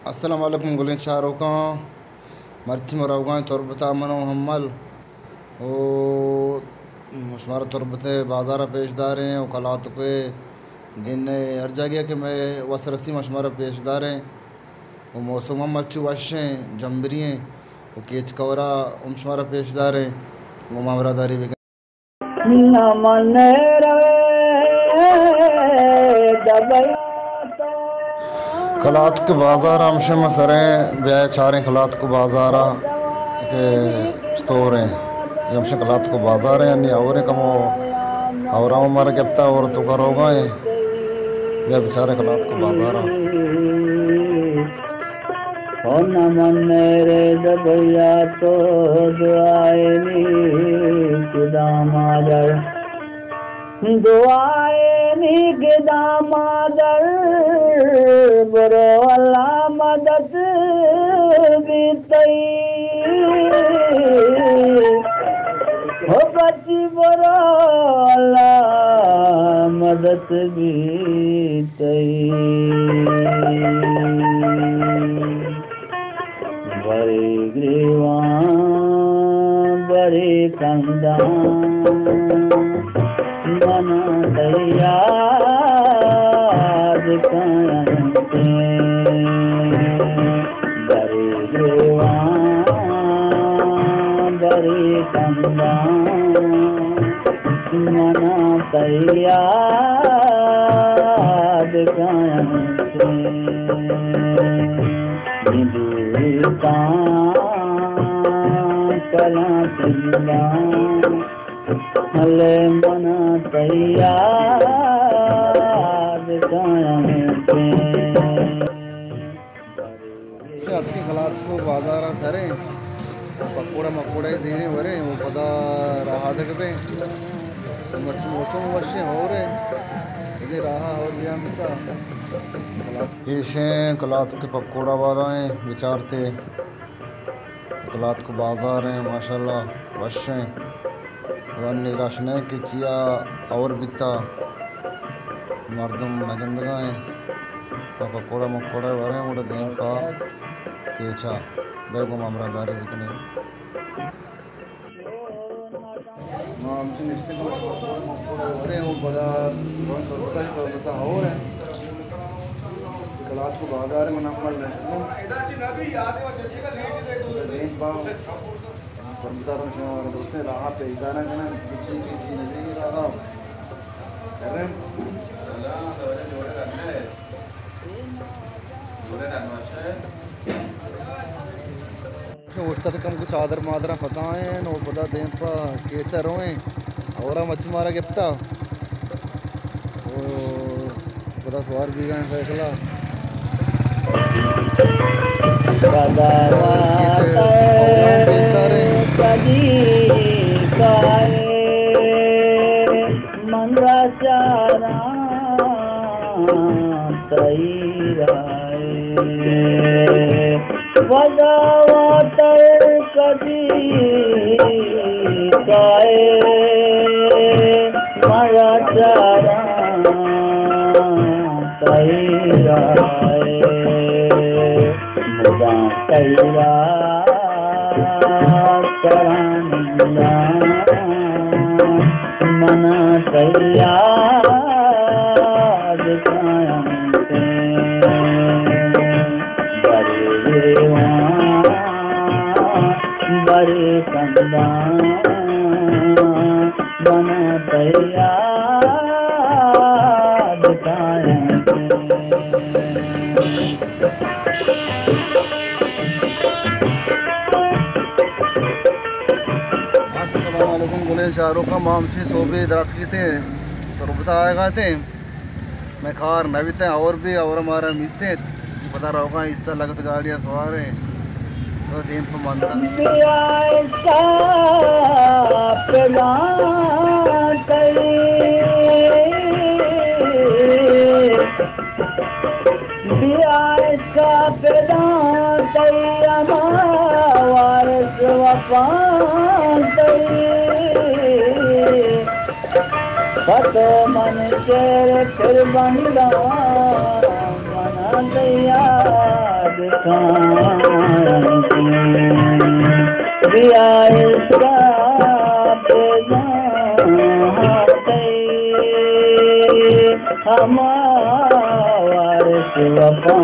अस्सलाम वालेकुम गुलें शाहरुखा मर्ची मराउगा तुरबता मनो हमल ओ मशमारा तुरबत बाज़ार पेशदार हैं और कलात के गिन हर जगह के मैं वसरसी मशमारा पेशदार हैं वो मौसम मर्चू वशें जम्बरियाँ वो केच कवरा मशमारा पेशदार हैं वो मामरादारी खलात के बाज़ार हमशे मसरें ब्याह चारें खलात को बाज़ार के स्टोर हैं ये हमशे खलात को बाज़ार हैं यानी और कम और हमारा गिफ्ता और तो करोगा है ब्याह बेचारे खलात को बाज़ार हो नमन मेरे दबैया तो दुआए नी दामादर दुआए नी के दामादर बरो अल्लाह मदद भी तई हो बची बरो अल्लाह मदद भी तई बड़े ग्रीवान बड़े कंदान मना तैयार करते बड़े ग्रीवान बड़े कंदान मना तैयार करते कला हले मना तैयार के खलात को बाज़ार सरे पकोड़ा मकोड़े जीने वरे वो पता रहा थे पे मच्छी मौसम वशे हो रहे इधर रहा और भी मिलता ये कलात के पकोड़ा वाला हैं विचारते कलात को बाज़ार हैं माशाल्लाह वशें वन राशने के चिया और बिता मर्दम नगंदगा हैं पकोड़ा मकोड़ा वाले उड़ा दें पा केचा बेगो मामरादारी बिकने हमसे निश्चित वाले वो बाजार बता हो रहे हैं कलात को बाजार में नफल दोस्तें राह पेशदारा करना पीछे की चीज नहीं रहा कर रहे उसका तो कम कुछ आदर मादरा पता है नो पता दें पा केचर होए और मच्छी मारा गिफ्ता पता सवार भी गए फैसला कदी काए माया चारा तैरा मुदा तैरा करानिया मना तैयार बड़े कंदान बना तैयार अस्सलाम वालेकुम गुलें शाहरुखा मामशी सोबे दरख्त की थे तो रुबता आएगा थे मैं कार नवी थे और भी और हमारा मिस्से पता रहोगा इससे लगत गाड़ियाँ सवार है तो दिन पर मानता पतो मन शेर फिर बंदा मना तैयार हमारे वफा